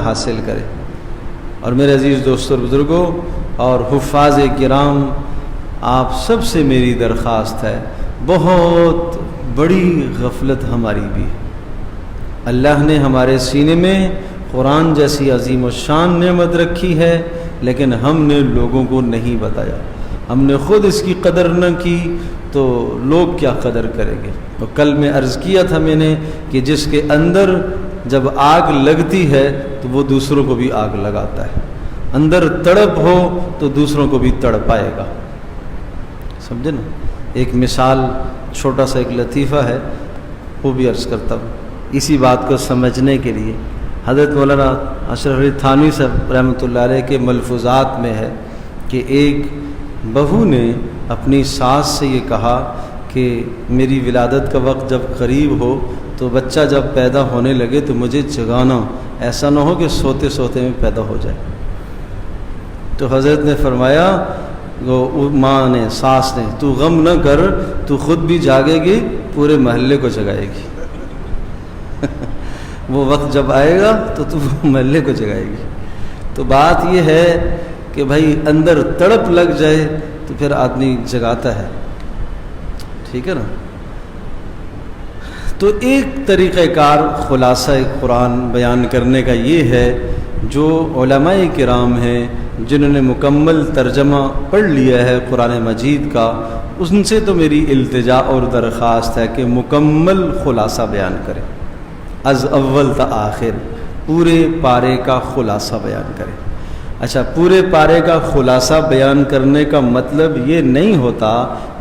حاصل کرے۔ اور میرے عزیز دوستوں اور بزرگوں اور حفاظ کرام، آپ سب سے میری درخواست ہے، بہت بڑی غفلت ہماری بھی ہے۔ اللہ نے ہمارے سینے میں قرآن جیسی عظیم الشان نعمت رکھی ہے، لیکن ہم نے لوگوں کو نہیں بتایا۔ ہم نے خود اس کی قدر نہ کی تو لوگ کیا قدر کریں گے؟ تو کل میں عرض کیا تھا میں نے کہ جس کے اندر جب آگ لگتی ہے تو وہ دوسروں کو بھی آگ لگاتا ہے، اندر تڑپ ہو تو دوسروں کو بھی تڑپائے گا، سمجھے نا؟ ایک مثال، چھوٹا سا ایک لطیفہ ہے، وہ بھی عرض کرتا ہوں اسی بات کو سمجھنے کے لیے۔ حضرت مولانا اشرف علی تھانوی صاحب رحمۃ اللہ علیہ کے ملفوظات میں ہے کہ ایک بہو نے اپنی ساس سے یہ کہا کہ میری ولادت کا وقت جب قریب ہو تو بچہ جب پیدا ہونے لگے تو مجھے جگانا، ایسا نہ ہو کہ سوتے سوتے میں پیدا ہو جائے۔ تو حضرت نے فرمایا، ماں نے، ساس نے، تو غم نہ کر، تو خود بھی جاگے گی، پورے محلے کو جگائے گی۔ وہ وقت جب آئے گا تو محلے کو جگائے گی۔ تو بات یہ ہے کہ بھائی اندر تڑپ لگ جائے تو پھر آدمی جگاتا ہے، ٹھیک ہے نا؟ تو ایک طریقہ کار خلاصہ قرآن بیان کرنے کا یہ ہے، جو علماء کرام ہیں جنہوں نے مکمل ترجمہ پڑھ لیا ہے قرآن مجید کا، ان سے تو میری التجا اور درخواست ہے کہ مکمل خلاصہ بیان کریں، از اول تا آخر پورے پارے کا خلاصہ بیان کریں۔ اچھا، پورے پارے کا خلاصہ بیان کرنے کا مطلب یہ نہیں ہوتا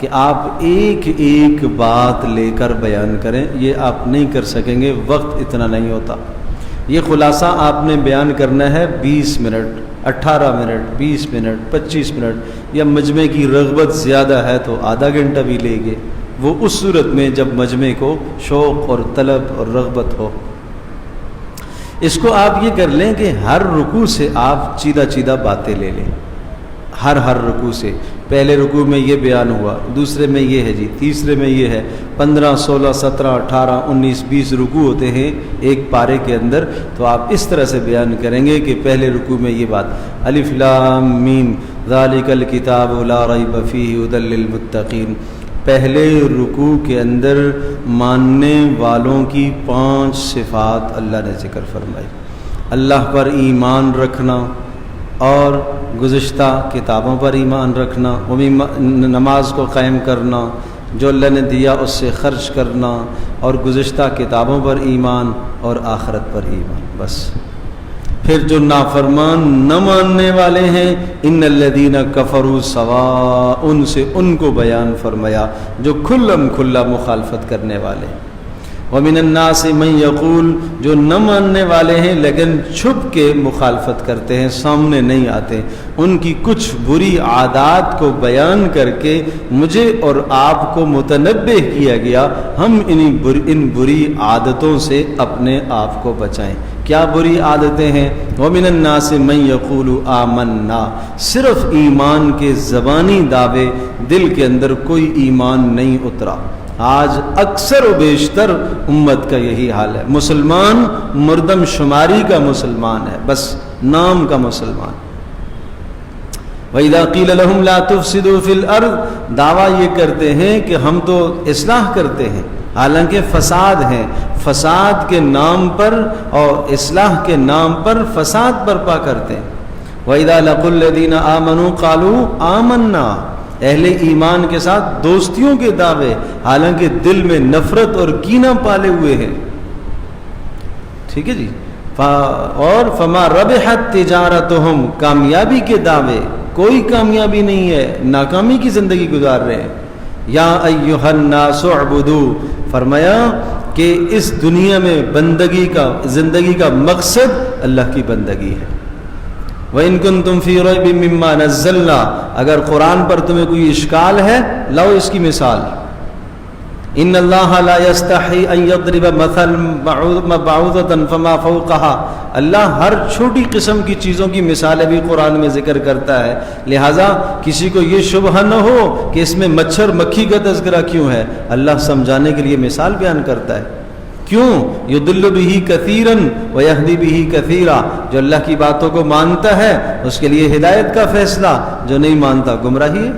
کہ آپ ایک ایک بات لے کر بیان کریں، یہ آپ نہیں کر سکیں گے، وقت اتنا نہیں ہوتا۔ یہ خلاصہ آپ نے بیان کرنا ہے 20 منٹ، 18 منٹ، 20 منٹ، 25 منٹ، یا مجمع کی رغبت زیادہ ہے تو آدھا گھنٹہ بھی لے گے، وہ اس صورت میں جب مجمع کو شوق اور طلب اور رغبت ہو۔ اس کو آپ یہ کر لیں کہ ہر رکوع سے آپ چیدہ چیدہ باتیں لے لیں، ہر رکوع سے۔ پہلے رکوع میں یہ بیان ہوا، دوسرے میں یہ ہے جی، تیسرے میں یہ ہے، 15 16 17 18 19 20 رکوع ہوتے ہیں ایک پارے کے اندر، تو آپ اس طرح سے بیان کریں گے کہ پہلے رکوع میں یہ بات، الف لام میم ذالک الکتاب لا ریب فیہ ھدی للمتقین۔ پہلے رکوع کے اندر ماننے والوں کی 5 صفات اللہ نے ذکر فرمائی، اللہ پر ایمان رکھنا اور گزشتہ کتابوں پر ایمان رکھنا، نماز کو قائم کرنا، جو اللہ نے دیا اس سے خرچ کرنا، اور گزشتہ کتابوں پر ایمان اور آخرت پر ایمان، بس۔ پھر جو نافرمان نہ ماننے والے ہیں، ان الذین کفروا سواء، ان سے ان کو بیان فرمایا جو کھلم کھلا مخالفت کرنے والے ہیں۔ ومن الناس من یقول، جو نہ ماننے والے ہیں لیکن چھپ کے مخالفت کرتے ہیں، سامنے نہیں آتے، ان کی کچھ بری عادات کو بیان کر کے مجھے اور آپ کو متنبہ کیا گیا، ہم ان بری عادتوں سے اپنے آپ کو بچائیں۔ کیا بری عادتیں ہیں؟ ومن الناس من یقول آمنا، صرف ایمان کے زبانی دعوے، دل کے اندر کوئی ایمان نہیں اترا۔ آج اکثر و بیشتر امت کا یہی حال ہے، مسلمان مردم شماری کا مسلمان ہے، بس نام کا مسلمان۔ وَإِذَا قِيلَ لَهُمْ لَا تُفْسِدُوا فِي الْأَرْضِ، دعویٰ یہ کرتے ہیں کہ ہم تو اصلاح کرتے ہیں، حالانکہ فساد ہے، فساد کے نام پر اور اصلاح کے نام پر فساد برپا کرتے ہیں۔ وَإِذَا لَقُوا الَّذِينَ آمَنُوا قَالُوا آمَنَّا، اہل ایمان کے ساتھ دوستیوں کے دعوے، حالانکہ دل میں نفرت اور کینہ پالے ہوئے ہیں، ٹھیک ہے جی۔ اور فما ربحت تجارتہم، کامیابی کے دعوے، کوئی کامیابی نہیں ہے، ناکامی کی زندگی گزار رہے ہیں۔ یا ایھا الناس اعبدوا، فرمایا کہ اس دنیا میں بندگی کا، زندگی کا مقصد اللہ کی بندگی ہے۔ وَإِن كُنتُمْ فِي رَيْبٍ مِّمَّا نَزَّلْنَا، اگر قرآن پر تمہیں کوئی اشکال ہے، لاؤ اس کی مثال۔ ان اللہ لا یستحی ان یضرب مثلا بعوضۃ فما فوقها، اللہ ہر چھوٹی قسم کی چیزوں کی مثالیں بھی قرآن میں ذکر کرتا ہے، لہٰذا کسی کو یہ شبہ نہ ہو کہ اس میں مچھر مکھی کا تذکرہ کیوں ہے، اللہ سمجھانے کے لیے مثال بیان کرتا ہے۔ کیوں؟ یضل بہ کثیرا ویہدی بہ کثیرا، جو اللہ کی باتوں کو مانتا ہے اس کے لیے ہدایت کا فیصلہ، جو نہیں مانتا گمراہی ہے۔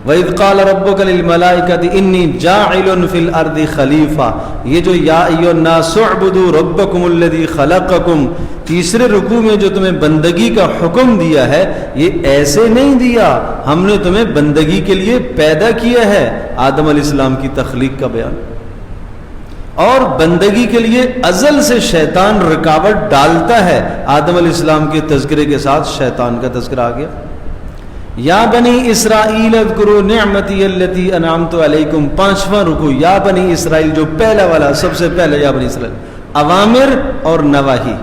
وَإِذْ قَالَ رَبُّكَ لِلْمَلَائِكَةِ إِنِّي جَاعِلٌ فِي الْأَرْضِ خَلِيفَةً، یہ جو یا ایھا الناس اعبدوا ربکم الذی خلقکم، تیسرے رکوع میں جو تمہیں بندگی کا حکم دیا ہے، یہ ایسے نہیں دیا، ہم نے تمہیں بندگی کے لیے پیدا کیا ہے۔ آدم علیہ السلام کی تخلیق کا بیان، اور بندگی کے لیے ازل سے شیطان رکاوٹ ڈالتا ہے، آدم علیہ السلام کے تذکرے کے ساتھ شیطان کا تذکرہ آ گیا۔ یا بنی اسرائیل اذکروا نعمتی التی انعمت علیکم، پانچواں رکوع یا بنی اسرائیل، جو پہلا والا سب سے پہلے یا بنی اسرائیل، اوامر اور نواہی۔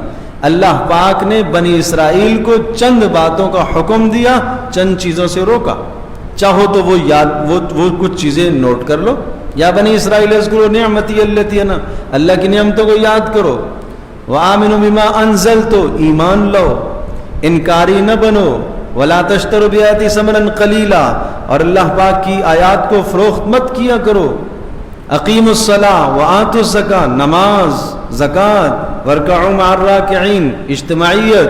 اللہ پاک نے بنی اسرائیل کو چند باتوں کا حکم دیا، چند چیزوں سے روکا، چاہو تو وہ کچھ چیزیں نوٹ کر لو۔ یا بنی اسرائیل اذکروا نعمتی التی انعمت، اللہ کی نعمتوں کو یاد کرو۔ وآمنوا بما انزلت، ایمان لو، انکاری نہ بنو۔ ولا تشتروا بآیاتی ثمنا قلیلا، اور اللہ پاک کی آیات کو فروخت مت کیا کرو۔ اقیموا الصلاۃ وآتوا الزکاۃ، نماز، زکوٰۃ، وارکعوا مع الراکعین، اجتماعیت،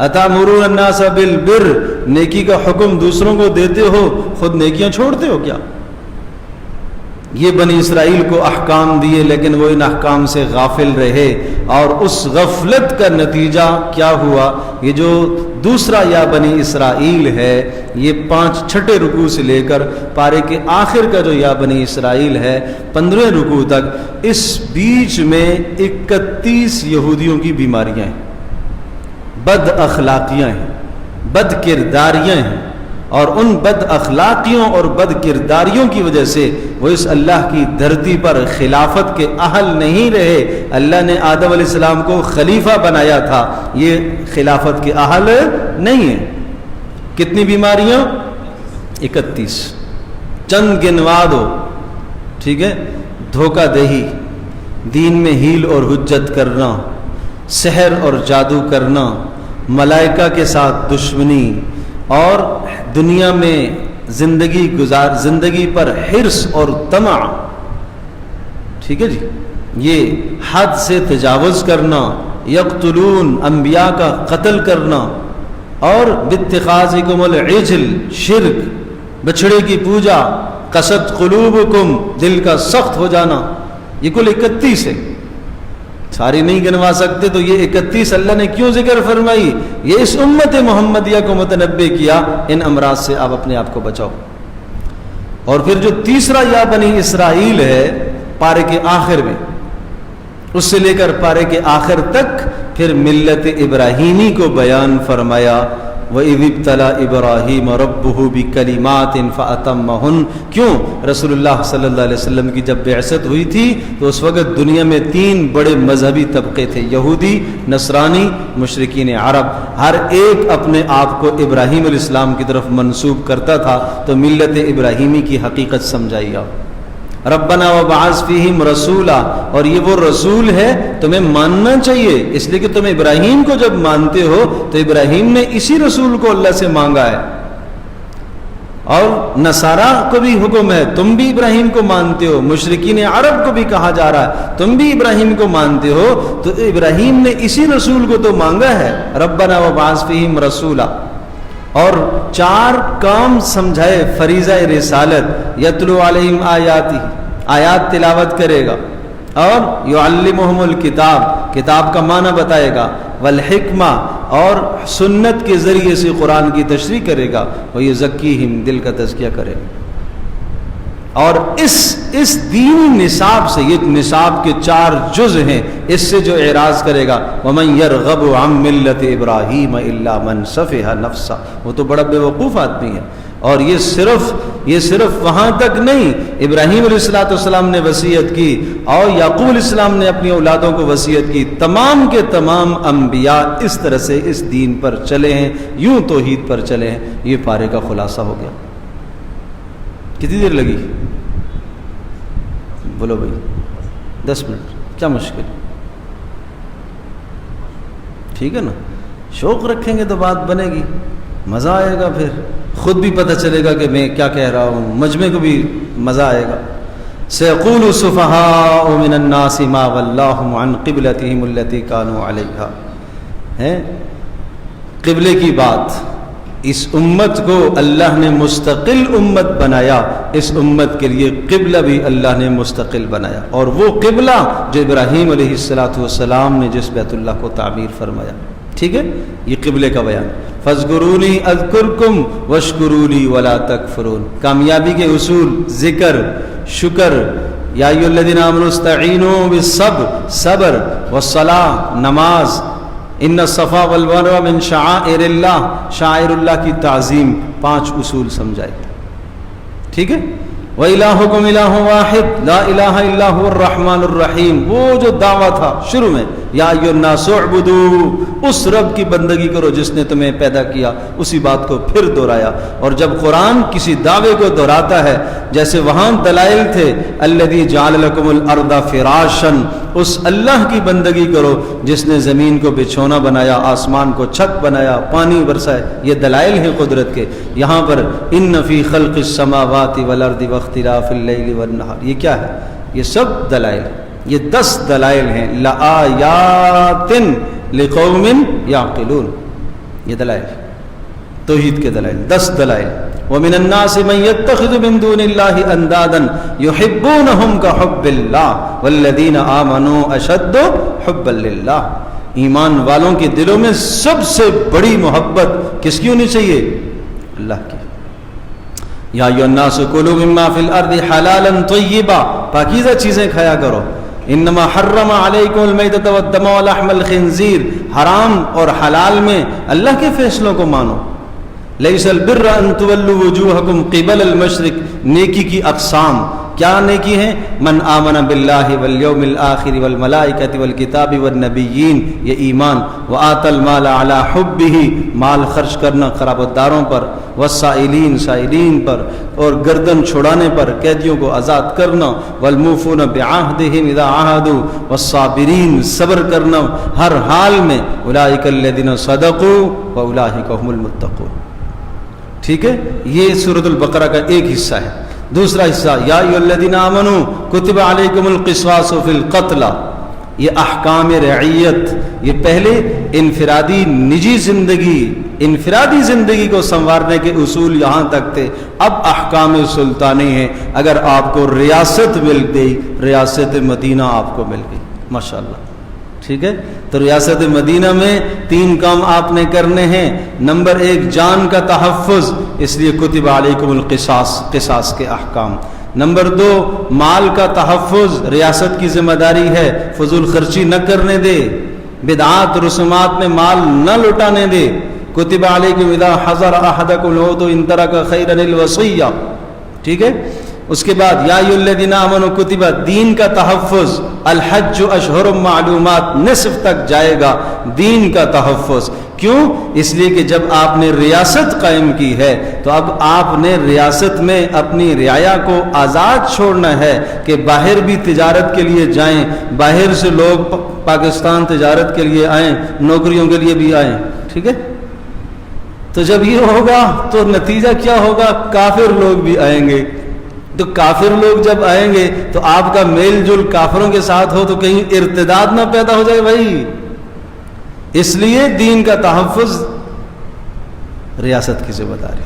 اتامرون الناس بالبر، نیکی کا حکم دوسروں کو دیتے ہو، خود نیکیاں چھوڑتے ہو کیا؟ یہ بنی اسرائیل کو احکام دیے، لیکن وہ ان احکام سے غافل رہے، اور اس غفلت کا نتیجہ کیا ہوا؟ یہ جو دوسرا یا بنی اسرائیل ہے، یہ چھٹے رکوع سے لے کر پارے کے آخر کا جو یا بنی اسرائیل ہے 15ویں رکوع تک، اس بیچ میں 31 یہودیوں کی بیماریاں ہیں، بد اخلاقیاں ہیں، بد کرداریاں ہیں، اور ان بد اخلاقیوں اور بد کرداریوں کی وجہ سے وہ اس اللہ کی دھرتی پر خلافت کے اہل نہیں رہے۔ اللہ نے آدم علیہ السلام کو خلیفہ بنایا تھا، یہ خلافت کے اہل نہیں ہیں۔ کتنی بیماریاں؟ 31، چند گنوا دو، ٹھیک ہے؟ دھوکہ دہی، دین میں ہیل اور حجت کرنا، سحر اور جادو کرنا، ملائکہ کے ساتھ دشمنی، اور دنیا میں زندگی پر حرص اور طمع، ٹھیک ہے جی، یہ حد سے تجاوز کرنا، یقتلون، انبیاء کا قتل کرنا، اور باتخاذکم العجل، شرک، بچھڑے کی پوجا، قست قلوبکم، دل کا سخت ہو جانا، یہ کل 31 ہے، ساری نہیں گنوا سکتے، تو یہ 31 اللہ نے کیوں ذکر فرمائی؟ یہ اس امت محمدیہ کو متنبع کیا، ان امراض سے آپ اپنے آپ کو بچاؤ۔ اور پھر جو تیسرا یا بنی اسرائیل ہے پارے کے آخر میں، اس سے لے کر پارے کے آخر تک پھر ملت ابراہیمی کو بیان فرمایا۔ وَإِذِ ابْتَلَىٰ إِبْرَاهِيمَ رَبُّهُ بِكَلِمَاتٍ فَأَتَمَّهُنَّ، کیوں؟ رسول اللہ صلی اللہ علیہ وسلم کی جب بعثت ہوئی تھی تو اس وقت دنیا میں 3 بڑے مذہبی طبقے تھے، یہودی، نصرانی، مشرکین عرب، ہر ایک اپنے آپ کو ابراہیم علیہ السلام کی طرف منسوب کرتا تھا، تو ملت ابراہیمی کی حقیقت سمجھائی آپ۔ ربنا وبعث فیہم رسولا، اور یہ وہ رسول ہے تمہیں ماننا چاہیے، اس لیے کہ تم ابراہیم کو جب مانتے ہو تو ابراہیم نے اسی رسول کو اللہ سے مانگا ہے، اور نصارہ کو بھی حکم ہے تم بھی ابراہیم کو مانتے ہو، مشرکین عرب کو بھی کہا جا رہا ہے تم بھی ابراہیم کو مانتے ہو، تو ابراہیم نے اسی رسول کو تو مانگا ہے، ربنا وبعث فیہم رسولا۔ اور 4 کام سمجھائے فریضہ رسالت، یتلو علیہم آیاتی، آیات تلاوت کرے گا، اور یعلمہم الکتاب، کتاب کا معنی بتائے گا، والحکمہ، اور سنت کے ذریعے سے قرآن کی تشریح کرے گا، ویزکیہم، دل کا تزکیہ کرے گا۔ اور اس دینی نصاب سے، یہ نصاب کے 4 جز ہیں، اس سے جو اعراض کرے گا، وَمَن يَرْغَبُ عَن مِّلَّةِ إِبْرَاهِيمَ إِلَّا مَن سَفِهَ نَفْسَهُ، وہ تو بڑا بے وقوف آدمی ہے۔ اور یہ صرف وہاں تک نہیں، ابراہیم علیہ السلام نے وصیت کی، اور یعقوب علیہ السلام نے اپنی اولادوں کو وصیت کی، تمام کے تمام انبیاء اس طرح سے اس دین پر چلے ہیں، یوں توحید پر چلے ہیں۔ یہ پارے کا خلاصہ ہو گیا۔ کتنی دیر لگی؟ بولو بھائی، 10 منٹ، کیا مشکل؟ ٹھیک ہے نا، شوق رکھیں گے تو بات بنے گی، مزہ آئے گا، پھر خود بھی پتہ چلے گا کہ میں کیا کہہ رہا ہوں، مجمع کو بھی مزہ آئے گا۔ سيقول السفهاء من الناس ما ولاهم عن قبلتهم التي كانوا عليها. ہے قبلے کی بات. اس امت کو اللہ نے مستقل امت بنایا، اس امت کے لیے قبلہ بھی اللہ نے مستقل بنایا، اور وہ قبلہ جو ابراہیم علیہ السلام نے جس بیت اللہ کو تعمیر فرمایا. ٹھیک ہے، یہ قبلے کا بیان. فاذکرونی اذکرکم واشکرونی ولا تکفرون. کامیابی کے اصول: ذکر، شکر. یا ایھا الذین آمنوا استعینوا بالصبر، صبر، والصلاۃ، نماز. ان الصفا والمروہ من شعائر اللہ، شعائر اللہ کی تعظیم. 5 اصول سمجھائے. ٹھیک ہے. وَإِلَٰهُكُمْ إِلَٰهٌ وَاحِدٌ لَا إِلَٰهَ إِلَّا هُوَ الرَّحْمَٰنُ الرَّحِيمُ. وہ جو دعویٰ تھا شروع میں، یا ایھا الناس اعبدوا، اس رب کی بندگی کرو جس نے تمہیں پیدا کیا. اسی بات کو پھر دہرایا. اور جب قرآن کسی دعوے کو دہراتا ہے، جیسے وہاں دلائل تھے، الذی جعل لکم الارض فراشا، اس اللہ کی بندگی کرو جس نے زمین کو بچھونا بنایا، آسمان کو چھت بنایا، پانی برسائے. یہ دلائل ہیں قدرت کے. یہاں پر ان فی خلق السماوات والارض واختلاف اللیل والنہار، یہ کیا ہے؟ یہ سب دلائل. یہ 10 دلائل ہیں. لآیات لقوم یعقلون. یہ دلائل توحید کے دلائل، 10 دلائل. ومن الناس من يتخذ من دون الله اندادا يحبونهم كحب الله والذين آمنوا اشد حبا لله. ایمان والوں کے دلوں میں سب سے بڑی محبت کس کی ہونی چاہیے؟ اللہ کی. یا ایھا الناس کلوا مما فی الارض حلالا طیبا، پاکیزہ چیزیں کھایا کرو. انما حرم علیکم المیتۃ والدم ولحم الخنزیر، حرام اور حلال میں اللہ کے فیصلوں کو مانو. لیس البر ان تولوا وجوہکم قبل المشرق، نیکی کی اقسام کیا نیکی ہیں؟ من آمن باللہ والیوم الآخر والملائکۃ والکتاب والنبیین، یہ ایمان. وآت المال علی حبہ، مال خرچ کرنا خرابتداروں پر. والسائلین، سائلین پر، اور گردن چھڑانے پر، قیدیوں کو آزاد کرنا. والموفون بعہدہم اذا عاہدوا، والصابرین، صبر کرنا ہر حال میں. اولئک الذین صدقوا واولئک هم المتقون. ٹھیک ہے، یہ سورۃ البقرہ کا ایک حصہ ہے. دوسرا حصہ یا ایھا الذین آمنوا کتب علیکم القصاص فی القتل، یہ احکام رعیت. یہ پہلے انفرادی نجی زندگی، انفرادی زندگی کو سنوارنے کے اصول یہاں تک تھے. اب احکام سلطانی ہیں. اگر آپ کو ریاست مل گئی، ریاست مدینہ آپ کو مل گئی، ماشاءاللہ. ٹھیک ہے، تو ریاست مدینہ میں 3 کام آپ نے کرنے ہیں. نمبر 1 جان کا تحفظ، اس لیے کتب علیکم القصاص، قصاص کے احکام. نمبر 2 مال کا تحفظ، ریاست کی ذمہ داری ہے فضول خرچی نہ کرنے دے، بدعات رسومات میں مال نہ لٹانے دے. کتب علیکم اذا حضر احدکم الموت ان ترک خیرا الوصیہ. ٹھیک ہے. اس کے بعد یا ایھا الذین آمنوا کتب، دین کا تحفظ. الحج اشہر معلومات، نصف تک جائے گا دین کا تحفظ. کیوں؟ اس لیے کہ جب آپ نے ریاست قائم کی ہے تو اب آپ نے ریاست میں اپنی رعایا کو آزاد چھوڑنا ہے کہ باہر بھی تجارت کے لیے جائیں، باہر سے لوگ پاکستان تجارت کے لیے آئیں، نوکریوں کے لیے بھی آئیں. ٹھیک ہے. تو جب یہ ہوگا تو نتیجہ کیا ہوگا؟ کافر لوگ بھی آئیں گے. تو کافر لوگ جب آئیں گے تو آپ کا میل جل کافروں کے ساتھ ہو تو کہیں ارتداد نہ پیدا ہو جائے بھائی. اس لیے دین کا تحفظ ریاست کی ذمہ داری.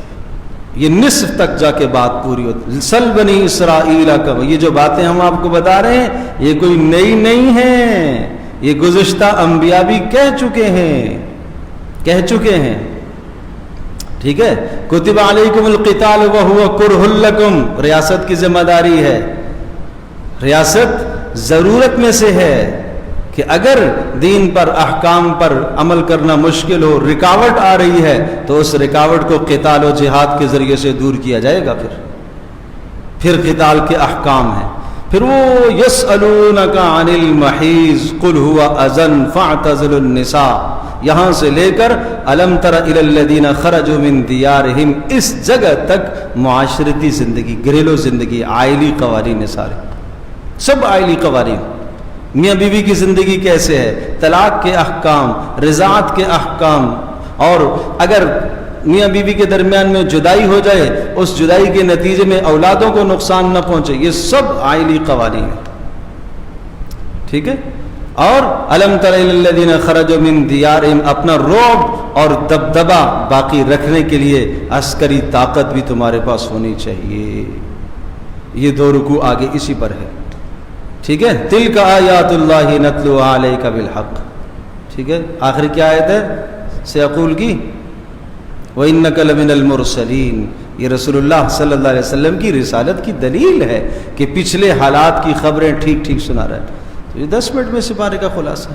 یہ نصف تک جا کے بات پوری ہوتی. سل بنی اسرائیل کا، یہ جو باتیں ہم آپ کو بتا رہے ہیں یہ کوئی نئی نہیں ہیں، یہ گزشتہ انبیاء بھی کہہ چکے ہیں. ٹھیک ہے. کتب علیکم القتال وہو کرہ لکم، ریاست کی ذمہ داری ہے. ریاست ضرورت میں سے ہے کہ اگر دین پر، احکام پر عمل کرنا مشکل ہو، رکاوٹ آ رہی ہے تو اس رکاوٹ کو قتال و جہاد کے ذریعے سے دور کیا جائے گا. پھر قتال کے احکام ہیں. پھر وہ یسألونک عن المحیض قل هو اذن فاعتزلوا النساء، یہاں سے لے کر الم تر الی الذین خرجوا من دیارہم، اس جگہ تک معاشرتی زندگی، گھریلو زندگی، عائلی قوانین، سارے سب عائلی قوانین. میاں بیوی کی زندگی کیسے ہے، طلاق کے احکام، رضاعت کے احکام. اور اگر میاں بیوی کے درمیان میں جدائی ہو جائے، اس جدائی کے نتیجے میں اولادوں کو نقصان نہ پہنچے، یہ سب آئلی قوانین ہیں، ٹھیک ہے۔ اور الم تر الی الذین خرجوا من دیارہم، اپنا رعب اور دبدبہ باقی رکھنے کے لیے عسکری طاقت بھی تمہارے پاس ہونی چاہیے۔ یہ 2 رکوع آگے اسی پر ہے، ٹھیک ہے۔ تلک آیات اللہ نتلو علیک بالحق، ٹھیک ہے۔ آخر کیا آیت ہے سیقول کی؟ وَإِنَّكَ لَمِنَ الْمُرْسَلِينَ، یہ رسول اللہ صلی اللہ علیہ وسلم کی رسالت کی دلیل ہے کہ پچھلے حالات کی خبریں ٹھیک ٹھیک سنا رہا ہے۔ تو یہ 10 منٹ میں سپارے کا خلاصہ۔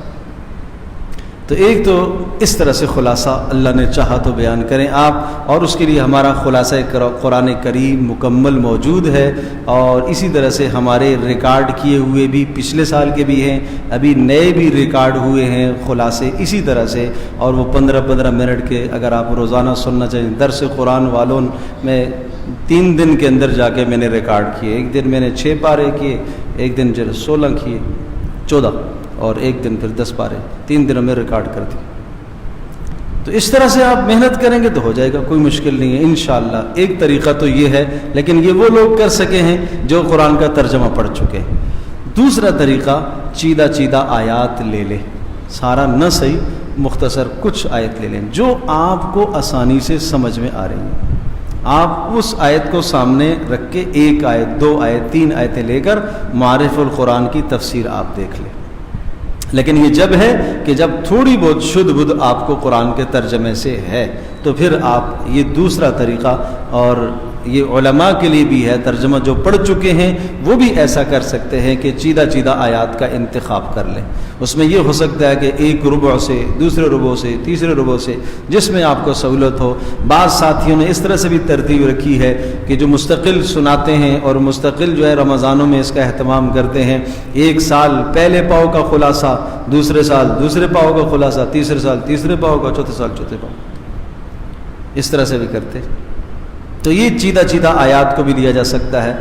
تو ایک تو اس طرح سے خلاصہ اللہ نے چاہا تو بیان کریں آپ، اور اس کے لیے ہمارا خلاصہ قرآن کریم مکمل موجود ہے، اور اسی طرح سے ہمارے ریکارڈ کیے ہوئے بھی پچھلے سال کے بھی ہیں، ابھی نئے بھی ریکارڈ ہوئے ہیں خلاصے اسی طرح سے، اور وہ 15 منٹ کے اگر آپ روزانہ سننا چاہیں۔ درس قرآن والوں میں 3 دن کے اندر جا کے میں نے ریکارڈ کیے، ایک دن میں نے 6 پارے کیے، ایک دن 16 کیے، 14، اور ایک دن پھر 10 پارے، 3 دنوں میں ریکارڈ کر دی۔ تو اس طرح سے آپ محنت کریں گے تو ہو جائے گا، کوئی مشکل نہیں ہے انشاءاللہ۔ ایک طریقہ تو یہ ہے، لیکن یہ وہ لوگ کر سکے ہیں جو قرآن کا ترجمہ پڑھ چکے ہیں۔ دوسرا طریقہ چیدہ آیات لے لیں، سارا نہ صحیح، مختصر کچھ آیت لے لیں جو آپ کو آسانی سے سمجھ میں آ رہی ہیں۔ آپ اس آیت کو سامنے رکھ کے 1 آیت 2 آیت 3 آیتیں لے کر معارف القرآن کی تفسیر آپ دیکھ لیں۔ لیکن یہ جب ہے کہ جب تھوڑی بہت شدھ بدھ آپ کو قرآن کے ترجمے سے ہے، تو پھر آپ یہ دوسرا طریقہ، اور یہ علماء کے لیے بھی ہے، ترجمہ جو پڑھ چکے ہیں وہ بھی ایسا کر سکتے ہیں کہ چیدہ آیات کا انتخاب کر لیں۔ اس میں یہ ہو سکتا ہے کہ 1 ربع سے، دوسرے ربع سے، تیسرے ربع سے، جس میں آپ کو سہولت ہو۔ بعض ساتھیوں نے اس طرح سے بھی ترتیب رکھی ہے کہ جو مستقل سناتے ہیں اور مستقل جو ہے رمضانوں میں اس کا اہتمام کرتے ہیں، 1 سال پہلے پاؤ کا خلاصہ، دوسرے سال دوسرے پاؤ کا خلاصہ، تیسرے سال تیسرے پاؤ کا، چوتھے سال چوتھے پاؤ، اس طرح سے بھی کرتے۔ تو یہ چیدہ آیات کو بھی دیا جا سکتا ہے۔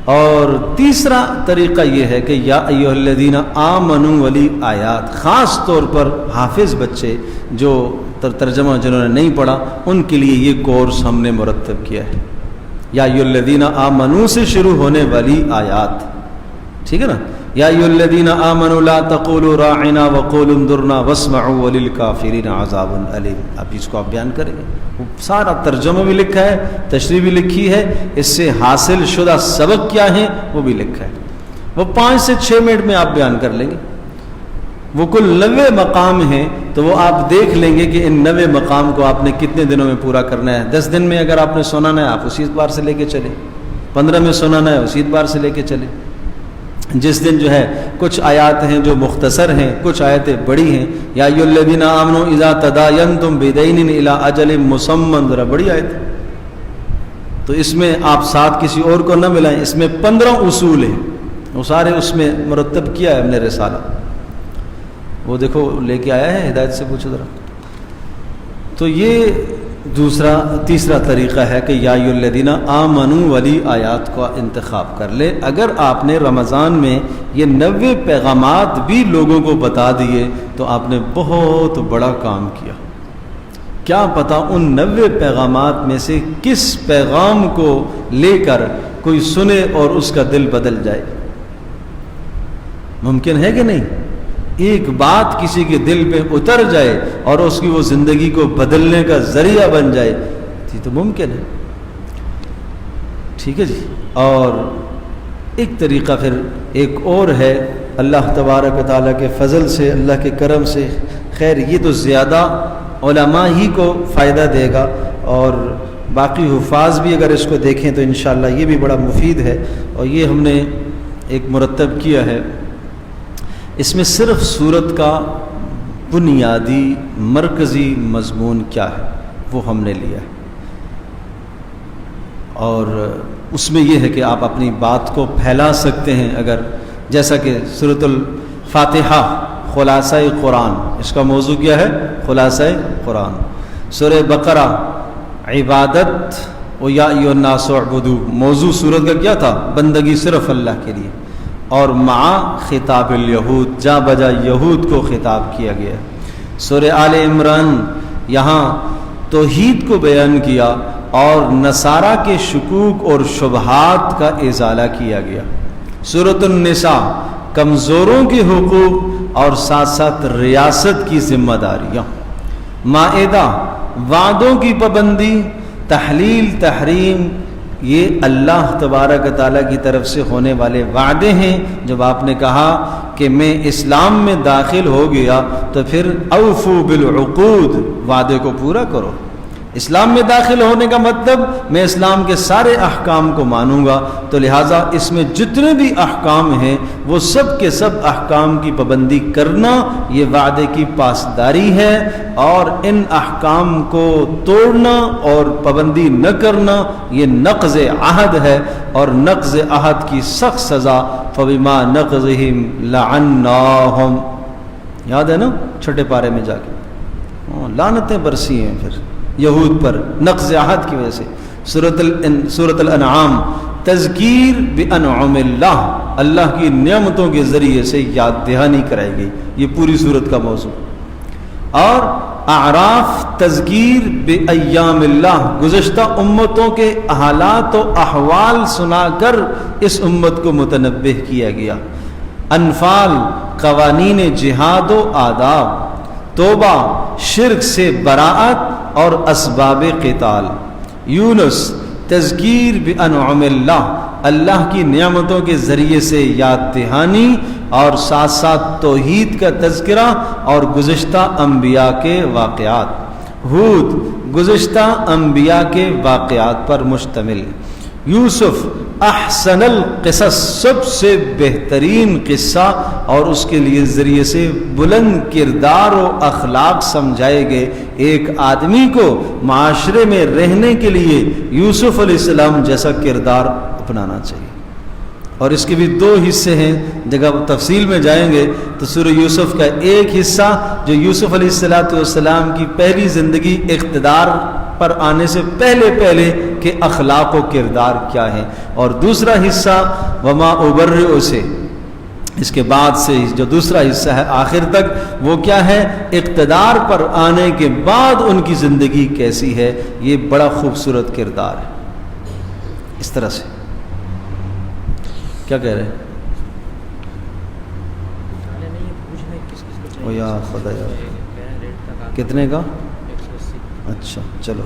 اور تیسرا طریقہ یہ ہے کہ یا ایھا الذین آمنوا والی آیات، خاص طور پر حافظ بچے جو ترجمہ جنہوں نے نہیں پڑھا، ان کے لیے یہ کورس ہم نے مرتب کیا ہے۔ یا ایھا الذین آمنوا سے شروع ہونے والی آیات، ٹھیک ہے نا۔ یا ایھا الذین آمنوا لا تقولوا راعنا وقولوا انظرنا واسمعوا وللکافرین عذاب الیم۔ اب اس کو آپ بیان کریں گے، وہ سارا ترجمہ بھی لکھا ہے، تشریح بھی لکھی ہے، اس سے حاصل شدہ سبق کیا ہیں وہ بھی لکھا ہے۔ وہ 5 سے 6 منٹ میں آپ بیان کر لیں گے۔ وہ کل 90 مقام ہیں، تو وہ آپ دیکھ لیں گے کہ ان 90 مقام کو آپ نے کتنے دنوں میں پورا کرنا ہے۔ 10 دن میں اگر آپ نے سنانا ہے آپ اسی اعتبار سے لے کے چلیں، 15 میں سنانا ہے اسی اعتبار سے لے کے چلیں۔ جس دن جو ہے کچھ آیات ہیں جو مختصر ہیں، کچھ آیتیں بڑی ہیں۔ یا ایھا الذین آمنوا اذا تداینتم بدین الی اجل مسمى، ذرا بڑی آیت ہے، تو اس میں آپ ساتھ کسی اور کو نہ ملائیں۔ اس میں 15 اصول ہیں، وہ سارے اس میں مرتب کیا ہے ہم نے رسالہ، وہ دیکھو لے کے آیا ہے، ہدایت سے پوچھو ذرا۔ تو یہ تیسرا طریقہ ہے کہ یا ایھا الذین آمنوا والی آیات کا انتخاب کر لے۔ اگر آپ نے رمضان میں یہ 90 پیغامات بھی لوگوں کو بتا دیے تو آپ نے بہت بڑا کام کیا۔ کیا پتہ ان 90 پیغامات میں سے کس پیغام کو لے کر کوئی سنے اور اس کا دل بدل جائے، ممکن ہے کہ نہیں؟ ایک بات کسی کے دل پہ اتر جائے اور اس کی وہ زندگی کو بدلنے کا ذریعہ بن جائے، یہ تو ممکن ہے، ٹھیک ہے جی۔ اور ایک طریقہ پھر ایک اور ہے، اللہ تبارک و تعالیٰ کے فضل سے، اللہ کے کرم سے، خیر یہ تو زیادہ علماء ہی کو فائدہ دے گا، اور باقی حفاظ بھی اگر اس کو دیکھیں تو انشاءاللہ یہ بھی بڑا مفید ہے۔ اور یہ ہم نے ایک مرتب کیا ہے، اس میں صرف سورت کا بنیادی مرکزی مضمون کیا ہے وہ ہم نے لیا ہے، اور اس میں یہ ہے کہ آپ اپنی بات کو پھیلا سکتے ہیں۔ اگر جیسا کہ سورۃ الفاتحہ خلاصہ قرآن، اس کا موضوع کیا ہے؟ خلاصہ قرآن۔ سورہ بقرہ عبادت و یا ایھا الناس اعبدوا، موضوع سورت کا کیا تھا؟ بندگی صرف اللہ کے لیے، اور مع خطاب الیہود، جا بجا یہود کو خطاب کیا گیا۔ سورہ آل عمران، یہاں توحید کو بیان کیا اور نصارہ کے شکوک اور شبہات کا ازالہ کیا گیا۔ سورۃ النساء کمزوروں کے حقوق اور ساتھ ساتھ ریاست کی ذمہ داریاں۔ مائدہ وعدوں کی پابندی، تحلیل تحریم، یہ اللہ تبارک تعالیٰ کی طرف سے ہونے والے وعدے ہیں۔ جب آپ نے کہا کہ میں اسلام میں داخل ہو گیا تو پھر اوفو بالعقود، وعدے کو پورا کرو۔ اسلام میں داخل ہونے کا مطلب میں اسلام کے سارے احکام کو مانوں گا، تو لہٰذا اس میں جتنے بھی احکام ہیں وہ سب کے سب احکام کی پابندی کرنا یہ وعدے کی پاسداری ہے، اور ان احکام کو توڑنا اور پابندی نہ کرنا یہ نقض عہد ہے، اور نقض عہد کی سخت سزا فبما نقضہم لعناہم، یاد ہے نا چھٹے پارے میں جا کے لعنتیں برسی ہیں پھر یہود پر نقض عہد کی وجہ سے۔ سورۃ الانعام تذکیر بانعم اللہ، اللہ کی نعمتوں کے ذریعے سے یاد دہانی کرائی گئی، یہ پوری سورت کا موضوع۔ اور اعراف تذکیر بایام اللہ، گزشتہ امتوں کے حالات و احوال سنا کر اس امت کو متنبہ کیا گیا۔ انفال قوانین جہاد و آداب، توبہ شرک سے براءت اور اسباب قتال۔ یونس تذکیر بانعم اللہ، اللہ کی نعمتوں کے ذریعے سے یاد دہانی اور ساتھ ساتھ توحید کا تذکرہ اور گزشتہ انبیاء کے واقعات۔ ہود گزشتہ انبیاء کے واقعات پر مشتمل۔ یوسف احسن القصص، سب سے بہترین قصہ اور اس کے لیے ذریعے سے بلند کردار و اخلاق سمجھائے گئے۔ ایک آدمی کو معاشرے میں رہنے کے لیے یوسف علیہ السلام جیسا کردار اپنانا چاہیے۔ اور اس کے بھی دو حصے ہیں، جگہ تفصیل میں جائیں گے تو سورہ یوسف کا ایک حصہ جو یوسف علیہ السلام کی پہلی زندگی اقتدار پر آنے سے پہلے کہ اخلاق و کردار کیا ہے، اور دوسرا حصہ وما ابرئ سے اس کے بعد سے جو دوسرا حصہ ہے آخر تک وہ کیا ہے، اقتدار پر آنے کے بعد ان کی زندگی کیسی ہے۔ یہ بڑا خوبصورت کردار ہے۔ اس طرح سے کیا کہہ رہے ہیں؟ او یا خدا یار، کتنے کا؟ اچھا چلو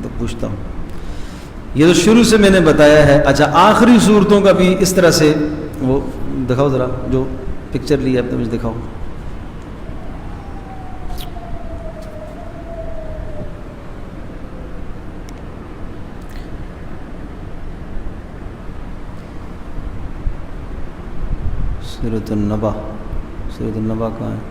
تو پوچھتا ہوں۔ یہ تو شروع سے میں نے بتایا ہے۔ اچھا آخری صورتوں کا بھی اس طرح سے، وہ دکھاؤ ذرا جو پکچر لی ہے، اب تو مجھے دکھاؤ۔ سورۃ النبا، سورۃ النبا کہاں ہے؟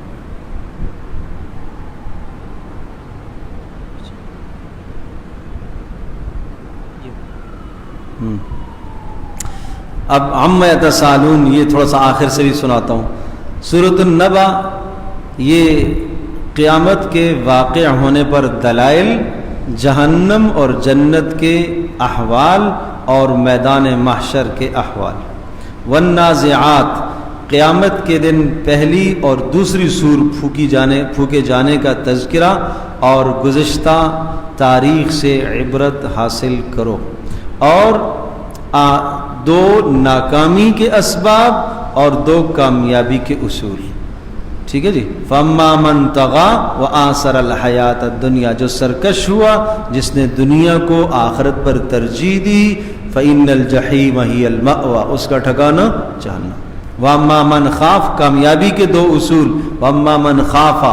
اب عما یتساءلون، یہ تھوڑا سا آخر سے بھی سناتا ہوں۔ سورۃ النبا یہ قیامت کے واقع ہونے پر دلائل، جہنم اور جنت کے احوال اور میدان محشر کے احوال۔ والنازعات قیامت کے دن پہلی اور دوسری سور پھونکے جانے کا تذکرہ اور گزشتہ تاریخ سے عبرت حاصل کرو، اور دو ناکامی کے اسباب اور دو کامیابی کے اصول۔ ٹھیک ہے جی۔ فَأَمَّا مَنْ طَغَىٰ وَآثَرَ الْحَيَاةَ الدُّنْيَا، جو سرکش ہوا جس نے دنیا کو آخرت پر ترجیح دی، فَإِنَّ الْجَحِيمَ هِيَ الْمَأْوَىٰ، اس کا ٹھکانہ جہنم۔ وَأَمَّا مَنْ خَافَ، کامیابی کے دو اصول۔ وَأَمَّا مَنْ خَافَ،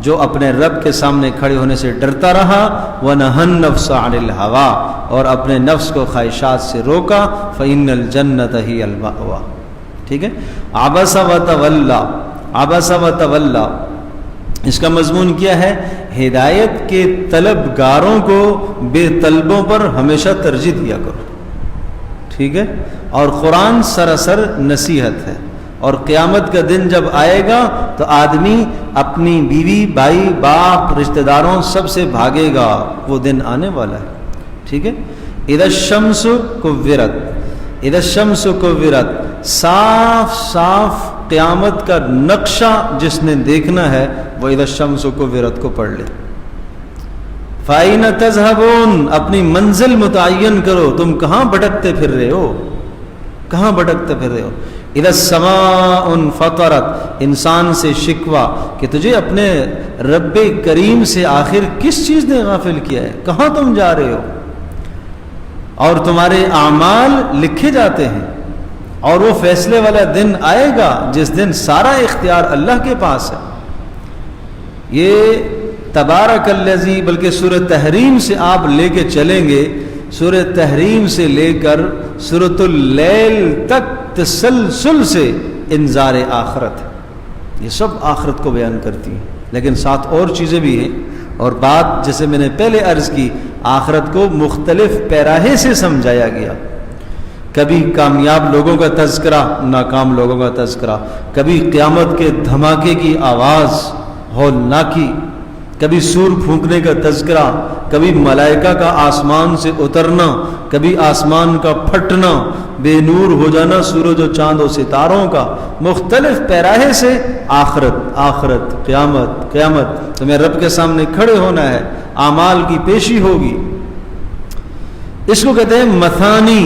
جو اپنے رب کے سامنے کھڑے ہونے سے ڈرتا رہا، وَنَهَى النَّفْسَ عَنِ الْهَوَىٰ، اور اپنے نفس کو خواہشات سے روکا، فَإِنَّ الْجَنَّةَ هِيَ الْمَأْوَىٰ۔ ٹھیک ہے۔ عَبَسَ وَتَوَلَّىٰ، عَبَسَ وَتَوَلَّىٰ اس کا مضمون کیا ہے؟ ہدایت کے طلبگاروں کو بے طلبوں پر ہمیشہ ترجیح دیا کرو۔ ٹھیک ہے۔ اور قرآن سراسر نصیحت ہے، اور قیامت کا دن جب آئے گا تو آدمی اپنی بیوی، بھائی، باپ، رشتہ داروں سب سے بھاگے گا، وہ دن آنے والا ہے۔ ٹھیک ہے۔ اذا الشمس کورت، اذا الشمس کورت، صاف صاف قیامت کا نقشہ جس نے دیکھنا ہے وہ اذا الشمس کورت کو پڑھ لے۔ فَأَيْنَ تَذْهَبُونَ، اپنی منزل متعین کرو، تم کہاں بھٹکتے پھر رہے ہو، کہاں بھٹکتے پھر رہے ہو۔ اِذَا السَّمَاءُ انفطرت، انسان سے شکوہ کہ تجھے اپنے رب کریم سے آخر کس چیز نے غافل کیا ہے، کہاں تم جا رہے ہو، اور تمہارے اعمال لکھے جاتے ہیں، اور وہ فیصلے والا دن آئے گا جس دن سارا اختیار اللہ کے پاس ہے۔ یہ تبارک الذی، بلکہ سورہ تحریم سے آپ لے کے چلیں گے، سورہ تحریم سے لے کر سورۃ اللیل تک تسلسل سے انذار آخرت ہے، یہ سب آخرت کو بیان کرتی ہیں، لیکن ساتھ اور چیزیں بھی ہیں، اور بات جیسے میں نے پہلے عرض کی، آخرت کو مختلف پیراہے سے سمجھایا گیا، کبھی کامیاب لوگوں کا تذکرہ، ناکام لوگوں کا تذکرہ، کبھی قیامت کے دھماکے کی آواز ہولناکی، کبھی سور پھونکنے کا تذکرہ، کبھی ملائکہ کا آسمان سے اترنا، کبھی آسمان کا پھٹنا، بے نور ہو جانا سورج و چاند و ستاروں کا، مختلف پیراہے سے آخرت، آخرت، قیامت، قیامت، تمہیں رب کے سامنے کھڑے ہونا ہے، اعمال کی پیشی ہوگی۔ اس کو کہتے ہیں مثانی،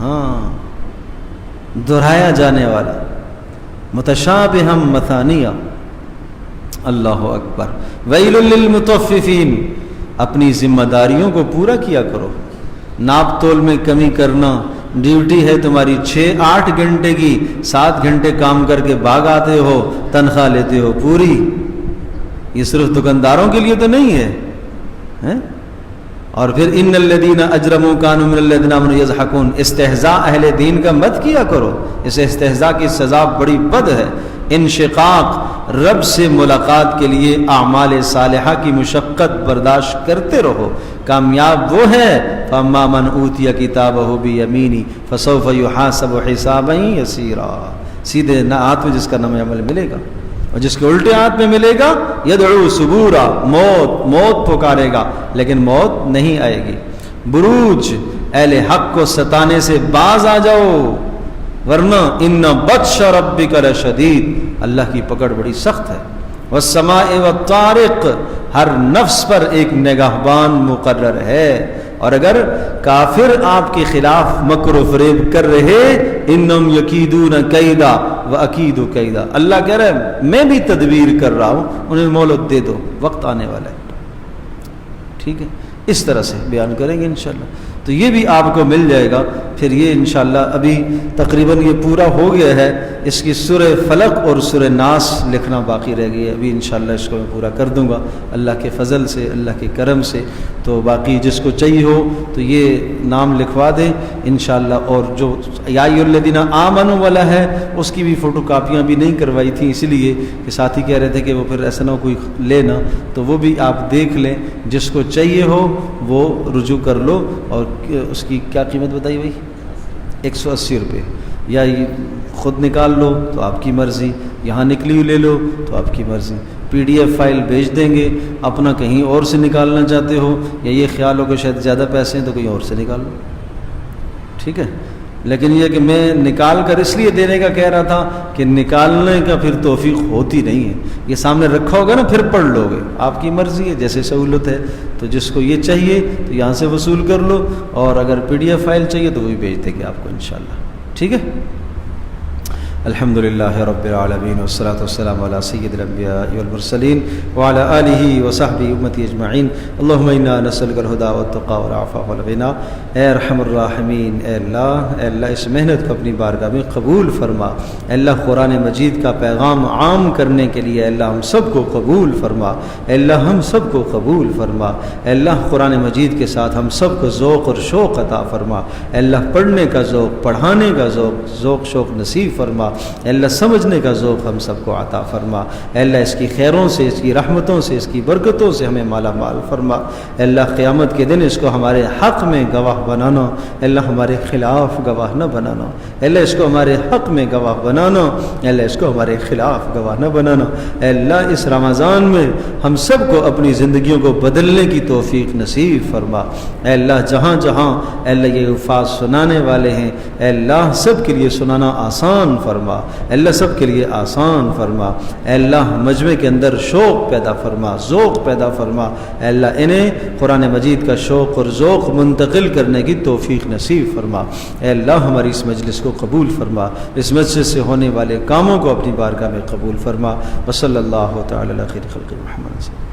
ہاں، دہرایا جانے والا، متشابہا مثانیہ۔ اللہ اکبر۔ ویل للمطففین، اپنی ذمہ داریوں کو پورا کیا کرو، ناپ تول میں کمی کرنا، ڈیوٹی ہے تمہاری 6-8 گھنٹے کی، 7 گھنٹے کام کر کے بھاگ آتے ہو، تنخواہ لیتے ہو پوری، یہ صرف دکانداروں کے لیے تو نہیں ہے۔ اور پھر ان الذین اجرموا کانوا من الذین آمنوا یضحکون، استہزاء اہل دین کا مت کیا کرو، اس استہزاء کی سزا بڑی بد ہے۔ انشقاق، رب سے ملاقات کے لیے اعمال صالحہ کی مشقت برداشت کرتے رہو، کامیاب وہ ہے فاما من اوتی کتابہ بیمینی فسوف یحاسب حسابا یسیرا، سیدھے ہاتھ میں جس کا نام عمل ملے گا، اور جس کے الٹے ہاتھ میں ملے گا یدعو سبورا، موت، موت پکارے گا لیکن موت نہیں آئے گی۔ بروج، اہل حق کو ستانے سے باز آ جاؤ، ورنہ ان بطش ربک لشدید، اللہ کی پکڑ بڑی سخت ہے۔ والسماء والطارق، ہر نفس پر ایک نگہبان مقرر ہے، اور اگر کافر آپ کے خلاف مکر و فریب کر رہے، انہم یکیدون کیدا واکید کیدا، اللہ کہہ رہا ہے میں بھی تدبیر کر رہا ہوں، انہیں مہلت دے دو، وقت آنے والا ہے۔ ٹھیک ہے، اس طرح سے بیان کریں گے انشاءاللہ، تو یہ بھی آپ کو مل جائے گا۔ پھر یہ انشاءاللہ ابھی تقریباً یہ پورا ہو گیا ہے، اس کی سورہ فلق اور سورہ ناس لکھنا باقی رہ گئی ہے، ابھی انشاءاللہ اس کو میں پورا کر دوں گا اللہ کے فضل سے، اللہ کے کرم سے۔ تو باقی جس کو چاہیے ہو تو یہ نام لکھوا دیں انشاءاللہ، اور جو یا ایھا الذین آمنوا والا ہے اس کی بھی فوٹو کاپیاں بھی نہیں کروائی تھیں، اس لیے کہ ساتھی کہہ رہے تھے کہ وہ پھر ایسا نہ ہو کوئی لینا، تو وہ بھی آپ دیکھ لیں، جس کو چاہیے ہو وہ رجوع کر لو۔ اور اس کی کیا قیمت بتائی بھائی؟ 180 روپے، یا خود نکال لو تو آپ کی مرضی، یہاں نکلی ہوئی لے لو تو آپ کی مرضی، PDF فائل بھیج دیں گے، اپنا کہیں اور سے نکالنا چاہتے ہو یا یہ خیال ہو کہ شاید زیادہ پیسے ہیں تو کہیں اور سے نکال لو، ٹھیک ہے۔ لیکن یہ کہ میں نکال کر اس لیے دینے کا کہہ رہا تھا کہ نکالنے کا پھر توفیق ہوتی نہیں ہے، یہ سامنے رکھا ہوگا نا پھر پڑھ لو گے، آپ کی مرضی ہے جیسے سہولت ہے۔ تو جس کو یہ چاہیے تو یہاں سے وصول کر لو، اور اگر PDF فائل چاہیے تو وہ بھی بھیج دیں گے آپ کو انشاءاللہ، ٹھیک ہے۔ الحمدللہ رب العالمین والصلاة والسلام علی سید الانبیاء والمرسلین وعلی آلہ وصحبہ امتی اجمعین۔ اللہم انا نسألک الہدی والتقی والعفاف والغنی۔ اے ارحم الراحمین، اے اللہ اس محنت کو اپنی بارگاہ میں قبول فرما، اے اللہ قرآن مجید کا پیغام عام کرنے کے لیے اے اللہ ہم سب کو قبول فرما، اے اللہ ہم سب کو قبول فرما، اے اللہ قرآن مجید کے ساتھ ہم سب کو ذوق اور شوق عطا فرما، اے اللہ پڑھنے کا ذوق، پڑھانے کا ذوق شوق نصیب فرما، اے اللہ سمجھنے کا ذوق ہم سب کو عطا فرما، اے اللہ اس کی خیروں سے، اس کی رحمتوں سے، اس کی برکتوں سے ہمیں مالا مال فرما، اے اللہ قیامت کے دن اس کو ہمارے حق میں گواہ بنانا، اے اللہ ہمارے خلاف گواہ نہ بنانا، اے اللہ اس کو ہمارے حق میں گواہ بنانا، اے اللہ اس کو ہمارے خلاف گواہ نہ بنانا، اے اللہ اس رمضان میں ہم سب کو اپنی زندگیوں کو بدلنے کی توفیق نصیب فرما، اے اللہ جہاں جہاں اے اللہ یہ الفاظ سنانے والے ہیں اے اللہ سب کے لیے سنانا آسان فرما۔ فرما، اے اللہ سب کے لیے آسان فرما، اے اللہ مجمع کے اندر شوق پیدا فرما، ذوق پیدا فرما، اے اللہ انہیں قرآن مجید کا شوق اور ذوق منتقل کرنے کی توفیق نصیب فرما، اے اللہ ہماری اس مجلس کو قبول فرما، اس مجلس سے ہونے والے کاموں کو اپنی بارگاہ میں قبول فرما، وصلی اللہ تعالی علی خیر خلق محمد۔